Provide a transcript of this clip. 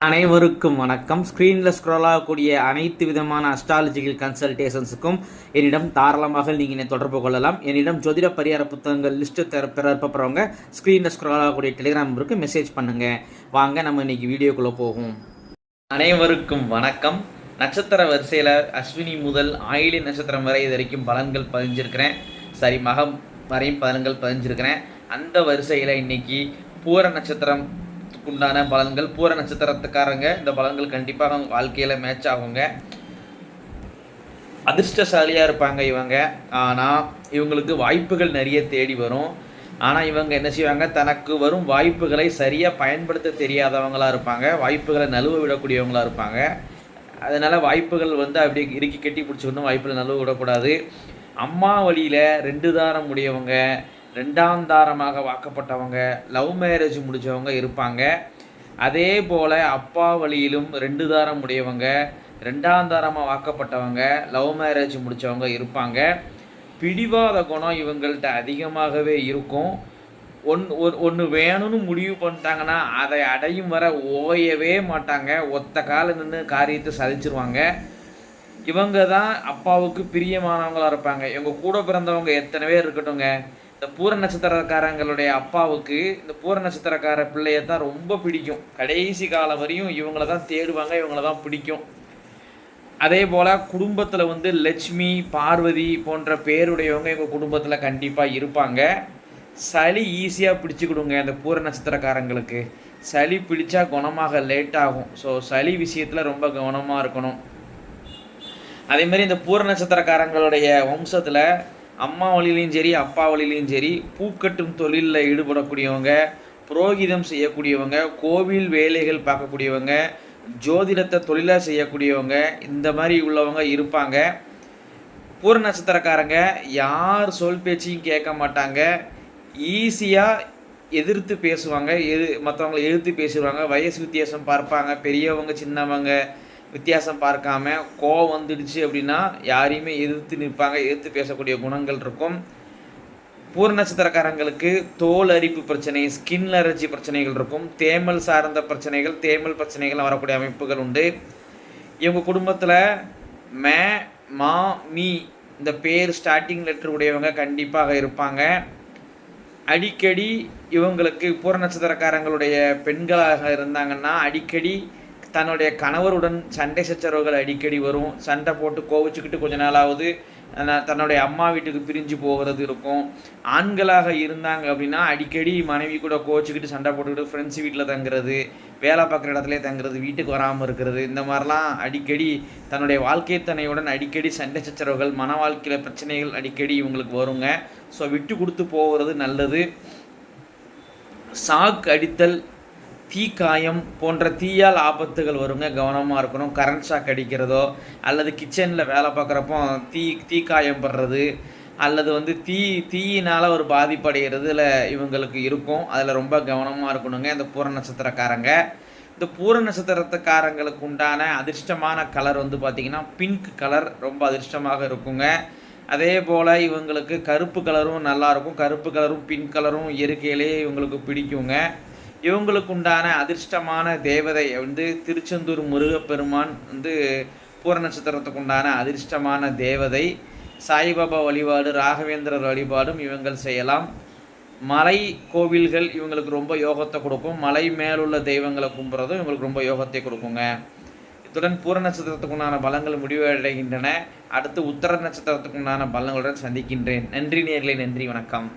அனைவருக்கும் வணக்கம். ஸ்க்ரீனில் ஸ்க்ரோல் ஆகக்கூடிய அனைத்து விதமான அஸ்ட்ராலஜிக்கல் கன்சல்டேஷன்ஸுக்கும் என்னிடம் தாராளமாக நீங்கள் தொடர்பு கொள்ளலாம். என்னிடம் ஜோதிட பரிகார புத்தகங்கள் லிஸ்ட்டு பெறப்படுறவங்க ஸ்க்ரீனில் ஸ்க்ரோல் ஆகக்கூடிய டெலிகிராம் நம்பருக்கு மெசேஜ் பண்ணுங்கள். வாங்க நம்ம இன்றைக்கி வீடியோக்குள்ளே போகும். அனைவருக்கும் வணக்கம். நட்சத்திர வரிசையில் அஸ்வினி முதல் ஆயிலி நட்சத்திரம் வரை இது வரைக்கும் பலன்கள் பதிஞ்சிருக்கிறேன். மகம் வரையும் பலன்கள் பதிஞ்சிருக்கிறேன். அந்த வரிசையில் இன்றைக்கி பூர நட்சத்திரம் உண்டான பலன்கள். பூர நட்சத்திரத்துக்காரங்க இந்த பலன்கள் கண்டிப்பாக அவங்க வாழ்க்கையில் மேட்ச் ஆகுங்க. அதிர்ஷ்டசாலியாக இருப்பாங்க இவங்க. ஆனால் இவங்களுக்கு வாய்ப்புகள் நிறைய தேடி வரும். ஆனால் இவங்க என்ன செய்வாங்க, தனக்கு வரும் வாய்ப்புகளை சரியாக பயன்படுத்த தெரியாதவங்களாக இருப்பாங்க. வாய்ப்புகளை நழுவ விடக்கூடியவங்களாக இருப்பாங்க. அதனால் வாய்ப்புகள் அப்படி இறுக்கி கட்டி பிடிச்சிக்கணும். வாய்ப்புகளை நழுவ விடக்கூடாது. அம்மா வழியில் 2 தாரம் உடையவங்க, 2ஆம் தாரமாக வாக்கப்பட்டவங்க, லவ் மேரேஜ் முடித்தவங்க இருப்பாங்க. அதே போல் அப்பா வழியிலும் 2 தாரம் உடையவங்க, 2ஆம் தாரமாக வாக்கப்பட்டவங்க, லவ் மேரேஜ் முடித்தவங்க இருப்பாங்க. பிடிவாத குணம் இவங்கள்ட்ட அதிகமாகவே இருக்கும். ஒன்று வேணும்னு முடிவு பண்ணிட்டாங்கன்னா அதை அடையும் வர ஓயவே மாட்டாங்க. ஒத்த கால நின்று காரியத்தை சாதிச்சிருவாங்க. இவங்க தான் அப்பாவுக்கு பிரியமானவங்களாக இருப்பாங்க. இவங்க கூட பிறந்தவங்க எத்தனை பேர் இருக்கட்டுங்க, இந்த பூர நட்சத்திரக்காரங்களுடைய அப்பாவுக்கு இந்த பூர நட்சத்திரக்கார பிள்ளையை தான் ரொம்ப பிடிக்கும். கடைசி காலம் வரையும் இவங்கள தான் தேடுவாங்க, இவங்கள தான் பிடிக்கும். அதே போல் குடும்பத்தில் லட்சுமி, பார்வதி போன்ற பேருடையவங்க எங்கள் குடும்பத்தில் கண்டிப்பாக இருப்பாங்க. சளி ஈஸியாக பிடிச்சிக்கிடுங்க. இந்த பூர நட்சத்திரக்காரங்களுக்கு சளி பிடிச்சா குணமாக லேட் ஆகும். ஸோ சளி விஷயத்தில் ரொம்ப கவனமாக இருக்கணும். அதேமாதிரி இந்த பூர நட்சத்திரக்காரங்களுடைய வம்சத்தில் அம்மா வழியிலையும் சரி அப்பா வழியிலையும் சரி பூக்கட்டும் தொழிலில் ஈடுபடக்கூடியவங்க, புரோகிதம் செய்யக்கூடியவங்க, கோவில் வேலைகள் பார்க்கக்கூடியவங்க, ஜோதிடத்தை தொழிலாக செய்யக்கூடியவங்க, இந்த மாதிரி உள்ளவங்க இருப்பாங்க. பூர நட்சத்திரக்காரங்க யார் சொல் பேச்சையும் கேட்க மாட்டாங்க. ஈஸியாக எதிர்த்து பேசுவாங்க. மற்றவங்களை எதிர்த்து பேசுவாங்க. வயசு வித்தியாசம் பார்ப்பாங்க. பெரியவங்க சின்னவங்க வித்தியாசம் பார்க்காம கோவம் வந்துடுச்சு அப்படின்னா யாரையுமே எதிர்த்து நிற்பாங்க. எதிர்த்து பேசக்கூடிய குணங்கள் இருக்கும். பூர நட்சத்திரக்காரங்களுக்கு தோல் அரிப்பு பிரச்சனை, ஸ்கின் அலர்ஜி பிரச்சனைகள் இருக்கும். தேமல் சார்ந்த பிரச்சனைகள், தேமல் பிரச்சனைகள் வரக்கூடிய அமைப்புகள் உண்டு. இவங்க குடும்பத்தில் மே, மா, மீ இந்த பேர் ஸ்டார்டிங் லெட்டர் உடையவங்க கண்டிப்பாக இருப்பாங்க. அடிக்கடி இவங்களுக்கு பூர நட்சத்திரக்காரங்களுடைய பெண்களாக இருந்தாங்கன்னா அடிக்கடி தன்னுடைய கணவருடன் சண்டை சச்சரவுகள் அடிக்கடி வரும். சண்டை போட்டு கோவிச்சுக்கிட்டு கொஞ்ச நாளாவது தன்னுடைய அம்மா வீட்டுக்கு பிரிஞ்சு போகிறது இருக்கும். ஆண்களாக இருந்தாங்க அப்படின்னா அடிக்கடி மனைவி கூட கோவிச்சுக்கிட்டு சண்டை போட்டுக்கிட்டு ஃப்ரெண்ட்ஸ் வீட்டில் தங்குறது, வேலை பார்க்குற இடத்துல தங்குறது, வீட்டுக்கு வராமல் இருக்கிறது, இந்த மாதிரிலாம் அடிக்கடி தன்னுடைய வாழ்க்கை துணையுடன் அடிக்கடி சண்டை சச்சரவுகள், மன வாழ்க்கையில் பிரச்சனைகள் அடிக்கடி இவங்களுக்கு வருங்க. ஸோ விட்டு கொடுத்து போகிறது நல்லது. சாக்கு அடித்தல், தீக்காயம் போன்ற தீயால் ஆபத்துகள் வருங்க. கவனமாக இருக்கணும். கரண்ட் ஷாக் அடிக்கிறதோ அல்லது கிச்சனில் வேலை பார்க்குறப்போ தீக்காயம் படுறது அல்லது தீயினால் ஒரு பாதிப்படைகிறதுல இவங்களுக்கு இருக்கும். அதில் ரொம்ப கவனமாக இருக்கணுங்க இந்த பூர நட்சத்திரக்காரங்க. இந்த பூர நட்சத்திரத்துக்காரங்களுக்கு உண்டான அதிர்ஷ்டமான கலர் பார்த்திங்கன்னா பிங்க் கலர் ரொம்ப அதிர்ஷ்டமாக இருக்குங்க. அதே போல் இவங்களுக்கு கருப்பு கலரும் நல்லாயிருக்கும். கருப்பு கலரும் பிங்க் கலரும் இயற்கையிலே இவங்களுக்கு பிடிக்குங்க. இவங்களுக்கு உண்டான அதிர்ஷ்டமான தேவதை திருச்செந்தூர் முருகப்பெருமான் பூர நட்சத்திரத்துக்கு உண்டான அதிர்ஷ்டமான தேவதை. சாய்பாபா வழிபாடு, ராகவேந்திரர் வழிபாடும் இவங்கள் செய்யலாம். மலை கோவில்கள் இவங்களுக்கு ரொம்ப யோகத்தை கொடுக்கும். மலை மேலுள்ள தெய்வங்களை கும்புறதும் இவங்களுக்கு ரொம்ப யோகத்தை கொடுக்குங்க. இத்துடன் பூர நட்சத்திரத்துக்கு உண்டான பலங்கள் முடிவடைகின்றன. அடுத்து உத்தர நட்சத்திரத்துக்கு உண்டான பலங்களுடன் சந்திக்கின்றேன். நன்றி நேயர்களே, நன்றி, வணக்கம்.